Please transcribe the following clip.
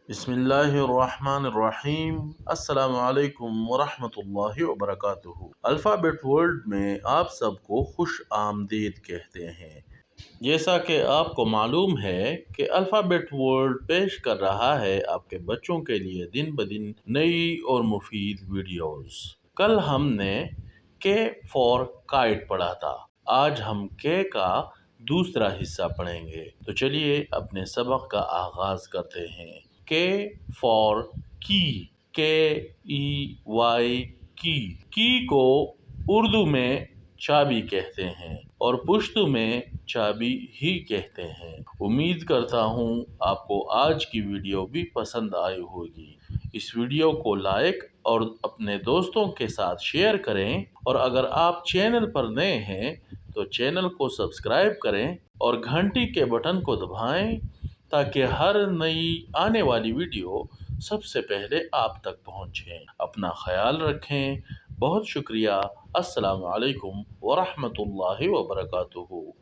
बिस्मिल्लाहिर्रहमानिर्रहीम। अस्सलाम वालेकुम वरहमतुल्लाहि वबरकातुहू। अल्फ़ाबेट वर्ल्ड में आप सबको खुश आमदीद कहते हैं। जैसा कि आपको मालूम है कि अल्फ़ाबेट वर्ल्ड पेश कर रहा है आपके बच्चों के लिए दिन ब दिन नई और मुफीद वीडियोस। कल हमने के फॉर काइट पढ़ा था। आज हम के का दूसरा हिस्सा पढ़ेंगे। तो चलिए अपने सबक का आगाज करते हैं। के फॉर की, KEY की को उर्दू में चाबी कहते हैं और पुश्तू में चाबी ही कहते हैं। उम्मीद करता हूँ आपको आज की वीडियो भी पसंद आई होगी। इस वीडियो को लाइक और अपने दोस्तों के साथ शेयर करें, और अगर आप चैनल पर नए हैं तो चैनल को सब्सक्राइब करें और घंटी के बटन को दबाएं ताकि हर नई आने वाली वीडियो सबसे पहले आप तक पहुंचे। अपना ख्याल रखें। बहुत शुक्रिया। अस्सलाम वालेकुम वरहमतुल्लाहि वबरकातुहू।